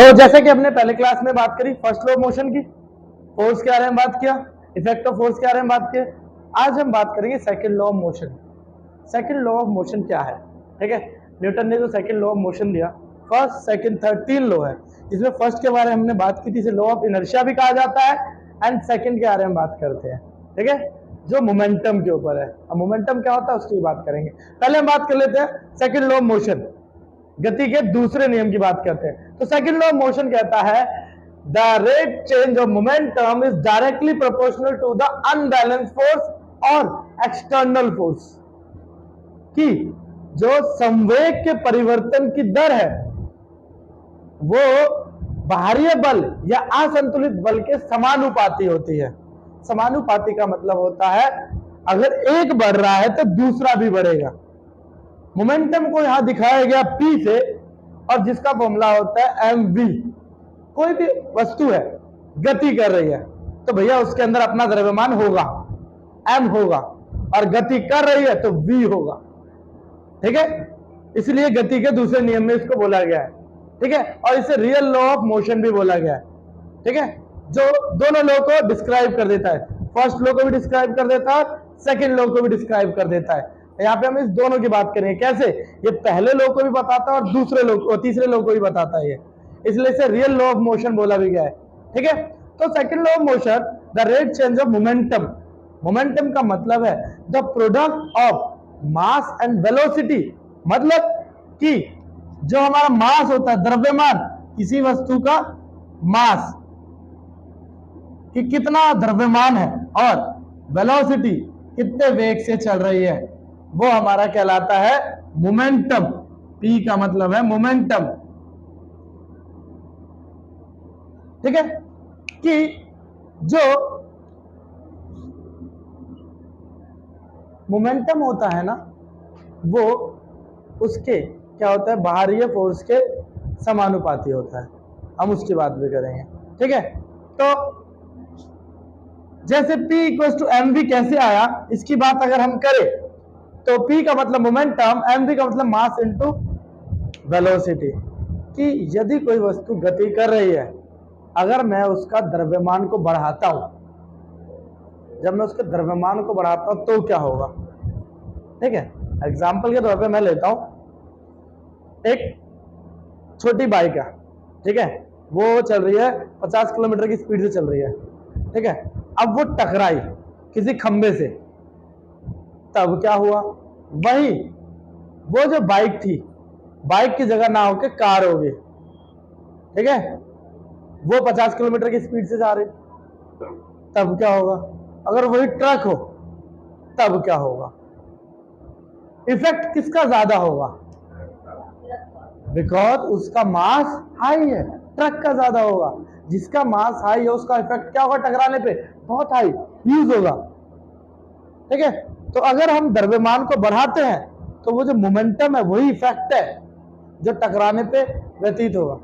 तो जैसे कि हमने पहले क्लास में बात करी फर्स्ट लॉ ऑफ मोशन की, फोर्स के बारे में बात किया, इफेक्ट ऑफ फोर्स के बारे में बात किया। आज हम बात करेंगे second law of motion. Second law of motion क्या है? ठीक है, न्यूटन ने जो सेकंड लॉ ऑफ मोशन दिया, फर्स्ट सेकंड थर्ड 3 लॉ है। इसमें फर्स्ट के बारे में हमने बात की थी, इसे लॉ ऑफ इनर्शिया भी कहा जाता है, एंड सेकंड के बारे में बात करते हैं, ठीक है, जो मोमेंटम के ऊपर है। अब मोमेंटम क्या होता है उसकी बात करेंगे। पहले हम बात कर लेते हैं सेकंड लॉ ऑफ मोशन, गति के दूसरे नियम की बात करते हैं। तो सेकंड लॉ ऑफ मोशन कहता है the rate change of momentum is directly proportional to the unbalance force और एक्सटर्नल फोर्स, कि जो संवेग के परिवर्तन की दर है वो बाहरी बल या असंतुलित बल के समानुपाती होती है। समानुपाती का मतलब होता है अगर एक बढ़ रहा है तो दूसरा भी बढ़ेगा। मोमेंटम को यहां दिखाया गया P से, और जिसका फॉर्मूला होता है mv। कोई भी वस्तु है गति कर रही है तो भैया उसके अंदर अपना द्रव्यमान होगा, m होगा, और गति कर रही है तो v होगा, ठीक है। इसलिए गति के दूसरे नियम में इसको बोला गया है, ठीक है, और इसे रियल लॉ ऑफ मोशन भी बोला गया है, ठीक है, जो दोनों लॉ को डिस्क्राइब कर देता है। फर्स्ट लॉ को भी डिस्क्राइब कर देता है, सेकंड लॉ को भी डिस्क्राइब कर देता है। यहाँ पे हम इस दोनों की बात करेंगे। कैसे? ये पहले लॉ को भी बताता है और दूसरे लॉ को, तीसरे लॉ को भी बताता है ये, इसलिए इसे रियल लॉ ऑफ मोशन बोला भी गया है, ठीक है। तो second law of motion, the rate change of momentum. Momentum का मतलब है the product of mass and velocity, मतलब कि जो हमारा मास होता है, द्रव्यमान, किसी वस्तु का मास कि कितना द्रव्यमान है, और वेलोसिटी कितने वेग से चल रही है, वो हमारा कहलाता है मोमेंटम। P का मतलब है मोमेंटम, ठीक है, कि जो मोमेंटम होता है ना वो उसके क्या होता है, बाहरी फोर्स के समानुपाती होता है। हम उसकी बात भी करेंगे, ठीक है। तो जैसे P इक्वल्स टू mv कैसे आया, इसकी बात अगर हम करें तो P का मतलब मोमेंटम, mv का मतलब मास इनटू वेलोसिटी, कि यदि कोई वस्तु गति कर रही है, अगर मैं उसका द्रव्यमान को बढ़ाता हूं, जब मैं उसके द्रव्यमान को बढ़ाता हूं तो क्या होगा, ठीक है। एग्जाम्पल के तौर पे मैं लेता हूं एक छोटी बाइक है, ठीक है, वो चल रही है 50 किलोमीटर की स्पीड से चल रही है, ठीक है। अब वो टकराई किसी खंबे से, तब क्या हुआ, वही वो जो बाइक थी, बाइक की जगह ना होके कार हो गई, ठीक है। वो 50 किलोमीटर की स्पीड से जा रही, तब क्या होगा। अगर वही ट्रक हो तब क्या होगा। इफेक्ट किसका ज्यादा होगा, बिकॉज उसका मास हाई है, ट्रक का ज्यादा होगा। जिसका मास हाई है उसका इफेक्ट क्या होगा, टकराने पे बहुत हाई यूज होगा, ठीक है। तो अगर हम द्रव्यमान को बढ़ाते हैं तो वो जो मोमेंटम है वही इफेक्ट है जो टकराने पे व्यतीत होगा,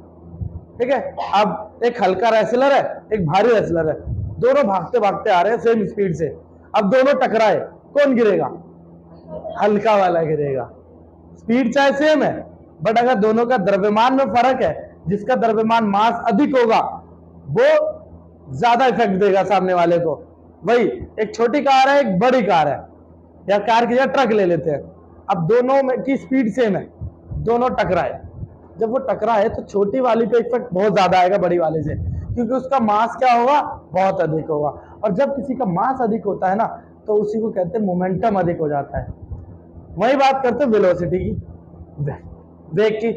ठीक है। अब एक हल्का रेसलर है, एक भारी रेसलर है, दोनों भागते भागते आ रहे हैं सेम स्पीड से। अब दोनों टकराए, कौन गिरेगा, हल्का वाला गिरेगा। स्पीड चाहे सेम है, बट अगर दोनों का द्रव्यमान में फर्क है, जिसका द्रव्यमान मास अधिक होगा वो ज्यादा इफेक्ट देगा सामने वाले को। वही एक छोटी कार है, एक बड़ी कार है, या कार की जगह ट्रक ले लेते हैं। अब दोनों में की स्पीड सेम है, दोनों टकराए, जब वो टकराए तो छोटी वाली पे इफेक्ट बहुत ज्यादा आएगा बड़ी वाले से, क्योंकि उसका मास क्या होगा, बहुत अधिक होगा। और जब किसी का मास अधिक होता है ना तो उसी को कहते हैं मोमेंटम अधिक हो जाता है। वही बात करते हैं वेलोसिटी की, वेग की।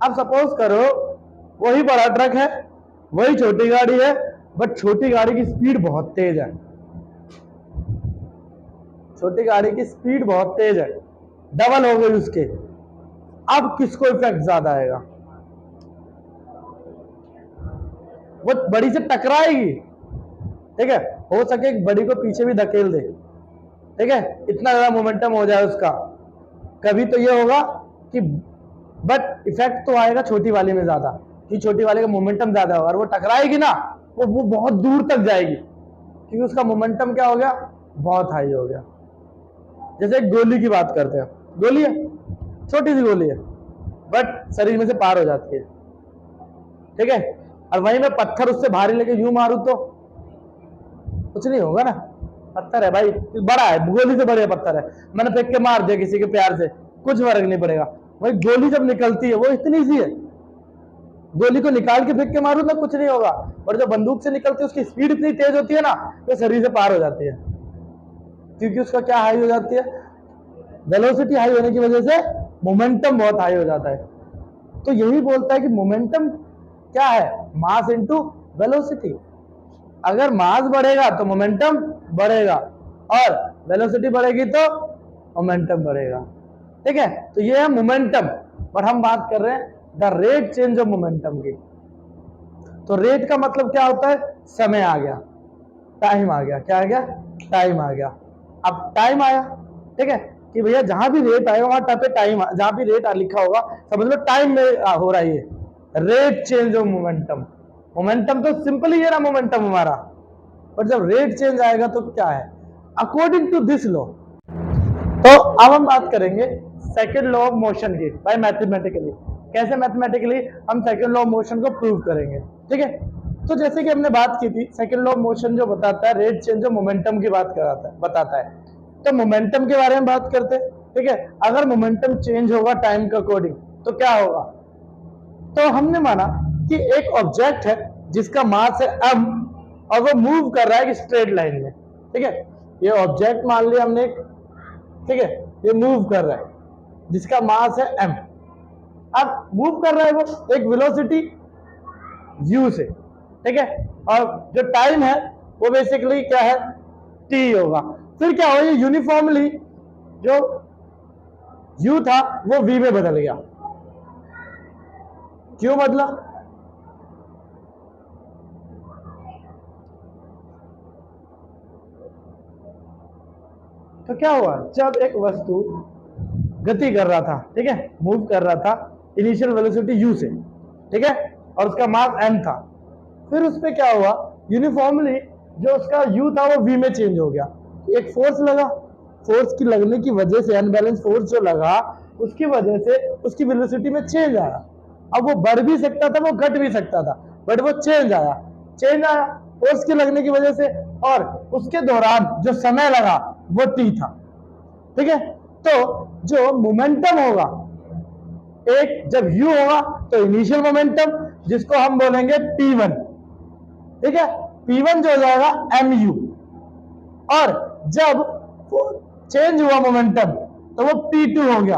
अब सपोज करो वही बड़ा ट्रक है, वही छोटी गाड़ी है, बट छोटी गाड़ी की स्पीड बहुत तेज है, छोटी गाड़ी की स्पीड बहुत तेज है, डबल हो गई उसके। अब किसको इफेक्ट ज्यादा आएगा, वो बड़ी से टकराएगी, ठीक है, हो सके बड़ी को पीछे भी धकेल दे, ठीक है, इतना ज्यादा मोमेंटम हो जाए उसका। कभी तो ये होगा कि बट इफेक्ट तो आएगा छोटी वाली में ज्यादा, कि छोटी वाली का मोमेंटम ज्यादा होगा, और वो टकराएगी ना वो बहुत दूर तक जाएगी, क्योंकि उसका मोमेंटम क्या हो गया, बहुत हाई हो गया। जैसे एक गोली की बात करते हैं, गोली है, छोटी सी गोली है, बट शरीर में से पार हो जाती है, ठीक है, और वहीं मैं पत्थर उससे भारी लेके यूं मारूं तो कुछ नहीं होगा ना, पत्थर है भाई, बड़ा है, गोली से बड़े पत्थर है, मैंने फेंक के मार दिया किसी के प्यार से, कुछ फर्क नहीं पड़ेगा। भाई गोली जब निकलती है वो इतनी सी है, गोली को निकाल के फेंक के मारूं ना कुछ नहीं होगा, और जब बंदूक से निकलती है उसकी स्पीड इतनी तेज होती है ना, तो शरीर से पार हो जाती है, क्योंकि उसका क्या हाई हो जाती है, वेलोसिटी हाई होने की वजह से मोमेंटम बहुत हाई हो जाता है। तो यही बोलता है कि मोमेंटम क्या है, मास इनटू वेलोसिटी। अगर मास बढ़ेगा तो मोमेंटम बढ़ेगा, और वेलोसिटी बढ़ेगी तो मोमेंटम बढ़ेगा। ठीक है, तो ये है मोमेंटम, और हम बात कर रहे हैं the rate change of momentum की। तो रेट का मतलब क्या होता है, समय आ गया, टाइम आ गया, क्या आ गया, टाइम आ गया। अब टाइम आया, ठीक है, कि भैया जहां भी रेट आएगा वहां पे टाइम, जहां भी रेट लिखा होगा समझ लो टाइम में हो रहा है ये rate change of momentum. Momentum तो सिंपल ही है ना मोमेंटम हमारा, पर जब रेट चेंज आएगा तो क्या है, अकॉर्डिंग टू दिस लॉ। तो अब हम बात करेंगे सेकंड लॉ ऑफ मोशन की, बाय मैथमेटिकली। कैसे मैथमेटिकली हम सेकंड लॉ ऑफ मोशन को प्रूव करेंगे। ठीक है, तो जैसे कि हमने बात की थी, सेकंड लॉ ऑफ मोशन जो बताता है रेट चेंज ऑफ मोमेंटम की बात कराता है, बताता है। तो मोमेंटम के बारे में बात करते हैं। ठीक है, अगर मोमेंटम चेंज होगा टाइम के अकॉर्डिंग तो क्या होगा, तो हमने माना कि एक ऑब्जेक्ट है जिसका मास है m, और वो मूव कर रहा है एक स्ट्रेट लाइन में। ठीक है, ये ऑब्जेक्ट मान लिया हमने, ठीक है, ये मूव कर रहा है जिसका मास है m। अब मूव कर रहा है वो एक वेलोसिटी u से, ठीक है, और जो टाइम है वो बेसिकली क्या है, t होगा। फिर क्या हो, ये यूनिफॉर्मली जो u था वो v में बदल गया। क्यों बदला, तो क्या हुआ, जब एक वस्तु गति कर रहा था, ठीक है, मूव कर रहा था इनिशियल वेलोसिटी u से, ठीक है, और उसका मास m था, फिर उस पर क्या हुआ, यूनिफॉर्मली जो उसका u था वो v में चेंज हो गया। एक फोर्स लगा, फोर्स की लगने की वजह से, अनबैलेंस फोर्स जो लगा उसकी वजह से उसकी वेलोसिटी में चेंज आया। अब वो बढ़ भी सकता था, वो घट भी सकता था, बट वो चेंज आया, चेंज आया फोर्स की लगने की वजह से, और उसके दौरान जो समय लगा वो t था। ठीक है, तो जो मोमेंटम होगा, एक जब u होगा तो इनिशियल मोमेंटम जिसको हम बोलेंगे p1, ठीक है, p1 जो हो जाएगा mu, और जब चेंज हुआ मोमेंटम तो वो p2 हो गया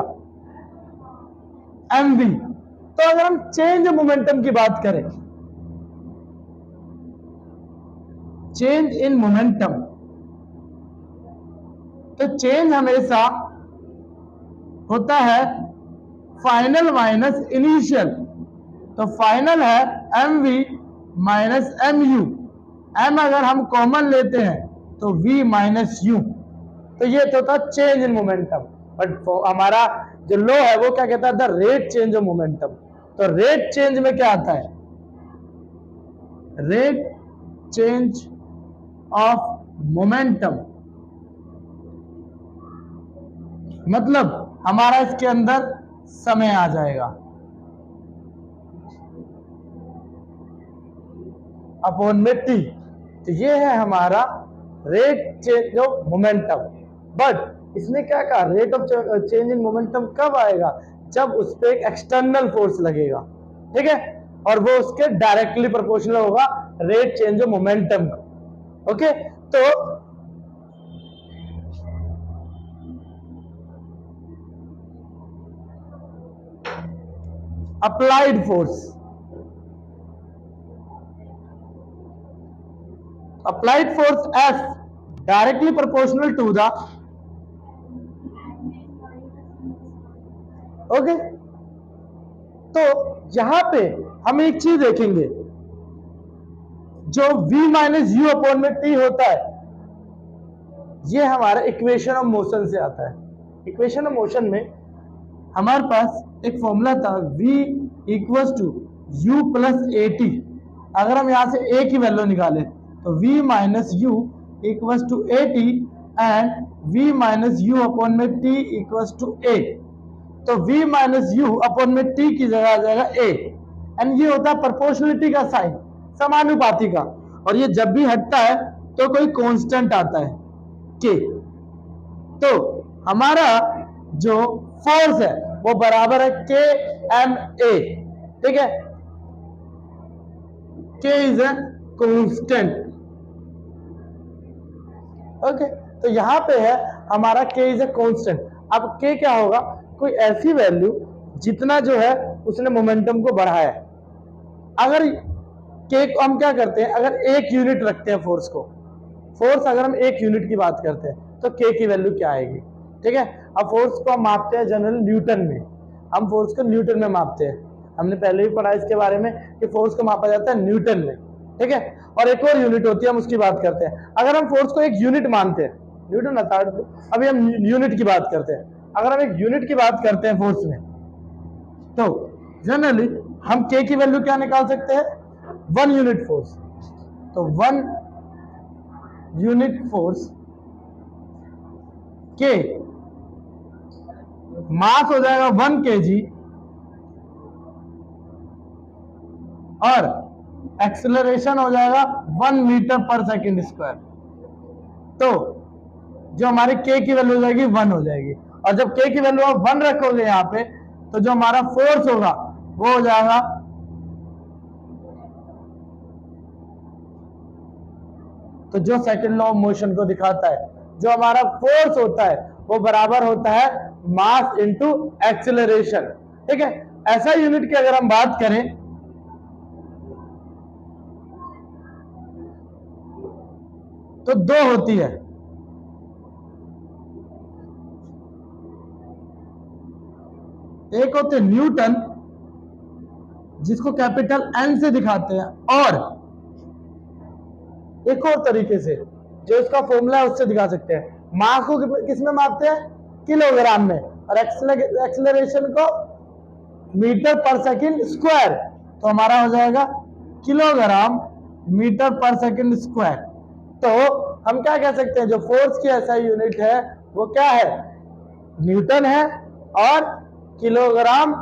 mv। तो अगर हम चेंज मोमेंटम की बात करें, चेंज इन मोमेंटम, तो चेंज हमेशा होता है फाइनल माइनस इनिशियल। तो फाइनल है mv माइनस mu, m अगर हम कॉमन लेते हैं तो v माइनस u। तो ये तो था चेंज इन मोमेंटम, बट हमारा जो लॉ है वो क्या कहता है, the rate change of momentum. तो रेट चेंज में क्या आता है, रेट चेंज ऑफ मोमेंटम, मतलब हमारा इसके अंदर समय आ जाएगा अपॉन में t। तो ये है हमारा rate change of momentum. But इसने क्या कहा, rate of change in momentum कब आएगा, जब उस पर एक एक्सटर्नल फोर्स लगेगा, ठीक है, और वो उसके डायरेक्टली प्रोपोर्शनल होगा रेट चेंज ऑफ मोमेंटम का। ओके, तो applied force, applied force F directly proportional to the, okay, तो यहां पे हम एक चीज देखेंगे, जो v माइनस यू अपॉन में t होता है, ये हमारा इक्वेशन ऑफ मोशन से आता है। इक्वेशन ऑफ मोशन में हमारे पास एक फॉर्मूला था v equals to u plus a t. अगर हम यहां से a की वैल्यू निकालें तो v minus u equals to a t, and v minus u upon में t इक्वल्स टू a। तो v माइनस यू अपॉन में t की जगह आ जाएगा a, एंड ये होता है प्रोपोर्शनलिटी का साइन, समानुपाती का, और ये जब भी हटता है तो कोई कांस्टेंट आता है के। तो हमारा जो फोर्स है वो बराबर है के एम ए, ठीक है, के इज ए कांस्टेंट। ओके, तो यहां पे है हमारा के इज ए कांस्टेंट। अब के क्या होगा, कोई ऐसी वैल्यू जितना जो है उसने मोमेंटम को बढ़ाया है। अगर के को हम क्या करते हैं, अगर एक यूनिट रखते हैं फोर्स को, फोर्स अगर हम एक यूनिट की बात करते हैं तो के की वैल्यू क्या आएगी, ठीक है। अब फोर्स को हम मापते हैं जनरल न्यूटन में, हम फोर्स को न्यूटन में मापते हैं, हमने पहले भी पढ़ा इसके बारे में कि फोर्स को मापा जाता है न्यूटन में, ठीक है। और एक और यूनिट होती है, हम उसकी बात करते हैं। अगर हम फोर्स को एक यूनिट मानते हैं, न्यूटन आता है, अभी हम यूनिट की बात करते हैं, अगर हम एक यूनिट की बात करते हैं फोर्स में, तो जनरली हम के की वैल्यू क्या निकाल सकते हैं, 1 यूनिट फोर्स। तो 1 यूनिट फोर्स के मास हो जाएगा 1 kg और एक्सेलरेशन हो जाएगा 1 मीटर पर सेकंड स्क्वायर। तो जो हमारी के की वैल्यू हो जाएगी 1 हो जाएगी, और जब के की वैल्यू आप 1 रखोगे यहां पे, तो जो हमारा फोर्स होगा वो हो जाएगा तो जो सेकंड लॉ ऑफ मोशन को दिखाता है, जो हमारा फोर्स होता है वो बराबर होता है मास इनटू एक्सेलरेशन, ठीक है। ऐसा यूनिट की अगर हम बात करें तो 2 होती है, एक होते न्यूटन जिसको कैपिटल एन से दिखाते हैं, और एक और तरीके से जो इसका फॉर्मूला है उससे दिखा सकते हैं। मास को किस में मापते हैं, किलोग्राम में, और एक्सेलरेशन को मीटर पर सेकंड स्क्वायर, तो हमारा हो जाएगा किलोग्राम मीटर पर सेकंड स्क्वायर। तो हम क्या कह सकते हैं, जो फोर्स की ऐसा यूनिट है वो क्या है, न्यूटन है और किलोग्राम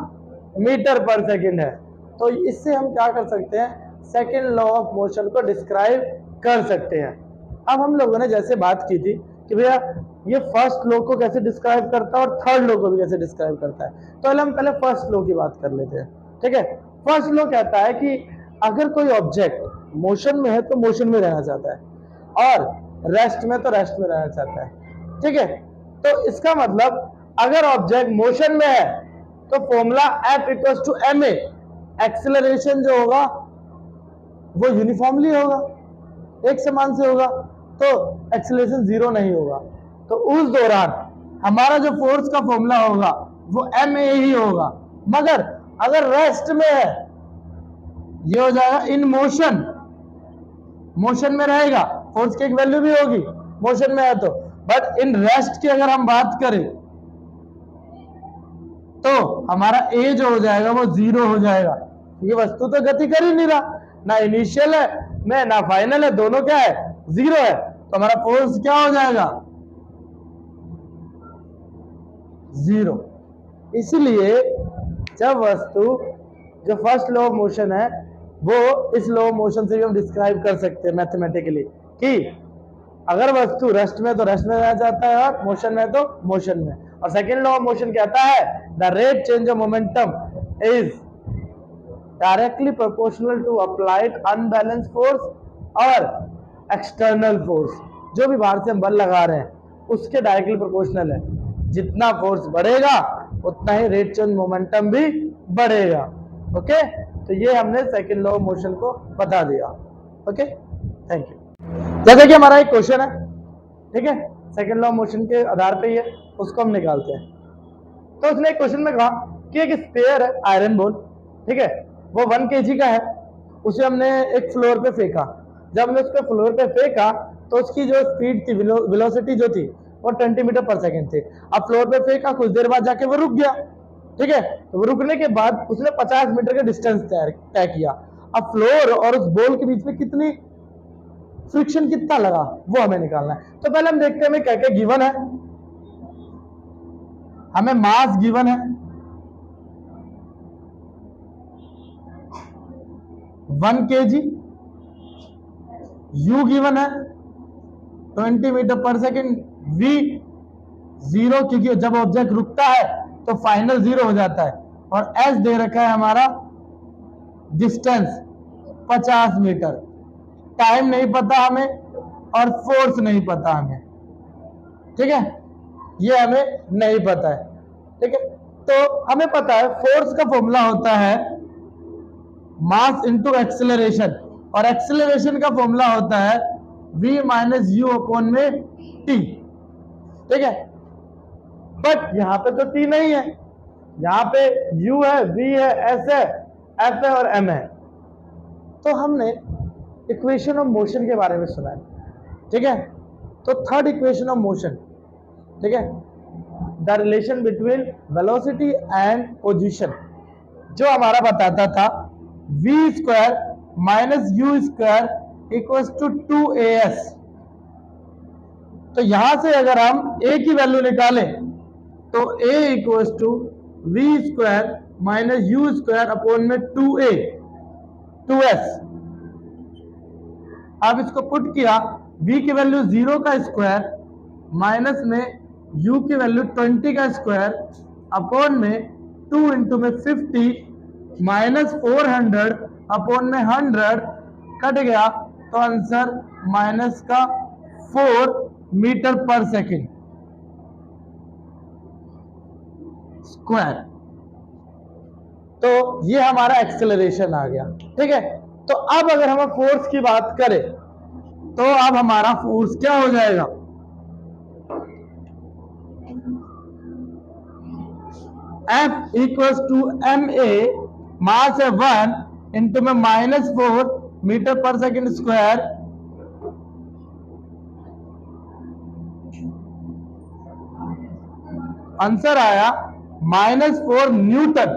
मीटर पर सेकंड है। तो इससे हम क्या कर सकते हैं, सेकंड लॉ ऑफ मोशन को डिस्क्राइब कर सकते हैं। अब हम लोगों ने जैसे बात की थी कि भैया ये फर्स्ट लॉ को कैसे डिस्क्राइब करता है और थर्ड लॉ को भी कैसे डिस्क्राइब करता है, तो हम पहले फर्स्ट लॉ की बात कर लेते हैं, ठीक है। फर्स्ट लॉ कहता है कि अगर कोई ऑब्जेक्ट मोशन में है तो मोशन में रहना चाहता है, और रेस्ट में तो रेस्ट में रहना चाहता है, ठीक है। तो इसका मतलब अगर ऑब्जेक्ट मोशन में है तो formula F equals to ma, acceleration जो होगा वो यूनिफॉर्मली होगा, एक समान से होगा, तो एक्सेलरेशन 0 नहीं होगा। तो उस दौरान हमारा जो फोर्स का फॉर्मूला होगा वो ma ही होगा। मगर अगर रेस्ट में है ये हो जाएगा इन मोशन, मोशन में रहेगा, फोर्स की एक वैल्यू भी होगी मोशन में है तो, बट इन रेस्ट की अगर हम बात करें तो हमारा ए जो हो जाएगा वो 0 हो जाएगा। ये वस्तु तो गति कर ही नहीं रहा, ना इनिशियल है में ना फाइनल है, दोनों क्या है, 0 है, तो हमारा फोर्स क्या हो जाएगा, 0। इसलिए जब वस्तु जो फर्स्ट लॉ ऑफ मोशन है वो इस लॉ ऑफ मोशन से भी हम डिस्क्राइब कर सकते हैं मैथमेटिकली कि अगर वस्तु रेस्ट में तो रेस्ट में रहना चाहता है और मोशन में तो मोशन में। और सेकेंड लॉ ऑफ मोशन कहता है the rate change of momentum is directly proportional to applied unbalance force और एक्सटर्नल फोर्स। जो भी बाहर से हम बल लगा रहे हैं उसके डायरेक्टली प्रोपोर्शनल है, जितना फोर्स बढ़ेगा उतना ही रेट चेंज मोमेंटम भी बढ़ेगा। ओके, तो ये हमने सेकेंड लॉ ऑफ मोशन को बता दिया। Okay, thank you. जैसे कि हमारा एक क्वेश्चन है, ठीक है, सेकेंड लॉ ऑफ मोशन के आधार पे ये उसको हम निकालते हैं। तो उसने एक क्वेश्चन में कहा कि एक स्पेयर है आयरन बॉल, ठीक है, वो 1 kg का है, उसे हमने एक फ्लोर पे फेंका। जब हमने उसको फ्लोर पे फेंका तो उसकी जो स्पीड थी, वेलोसिटी जो थी वो 20 मीटर पर सेकंड थी। अब फ्लोर पे फेंका, कुछ देर बाद जाके वो रुक गया, ठीक है। तो वो रुकने के बाद उसने 50 मीटर का डिस्टेंस तय किया। अब फ्लोर और उस बॉल के बीच में कितनी फ्रिक्शन कितना लगा वो हमें निकालना है। तो पहले हम देखते हैं हमें क्या क्या गिवन है। हमें मास गिवन है, 1 kg, u गिवन है 20 मीटर पर सेकेंड, v 0 क्योंकि जब ऑब्जेक्ट रुकता है तो फाइनल 0 हो जाता है, और s दे रखा है हमारा डिस्टेंस 50 मीटर, टाइम नहीं पता हमें और फोर्स नहीं पता हमें, ठीक है, ये हमें नहीं पता है, ठीक है। तो हमें पता है फोर्स का फॉर्मूला होता है मास इनटू एक्सेलरेशन, और एक्सेलरेशन का फॉर्मूला होता है v माइनस यू अपॉन में t, ठीक है। बट यहां पे तो t नहीं है, यहां पे u है, v है, s है, f है और m है। तो हमने इक्वेशन ऑफ मोशन के बारे में सुना है, ठीक है। तो थर्ड इक्वेशन ऑफ मोशन, ठीक है, the relation between velocity and position, जो हमारा बताता था v square minus u square equals to 2as। तो यहां से अगर हम a की वैल्यू निकालें तो a equals to v square minus u square upon में 2s। अब इसको पुट किया, v की वैल्यू 0 का स्क्वायर माइनस में u की वैल्यू 20 का स्क्वायर अपॉन में 2 इंटू में 50 माइनस 400 अपॉन में 100 कट गया, तो आंसर माइनस का 4 मीटर पर सेकेंड स्क्वायर। तो ये हमारा एक्सेलरेशन आ गया, ठीक है। तो अब अगर हम फोर्स की बात करें तो अब हमारा फोर्स क्या हो जाएगा, F इक्वल्स टू ma, मास है 1 इंटू में -4 मीटर पर सेकेंड स्क्वायर, आंसर आया -4 न्यूटन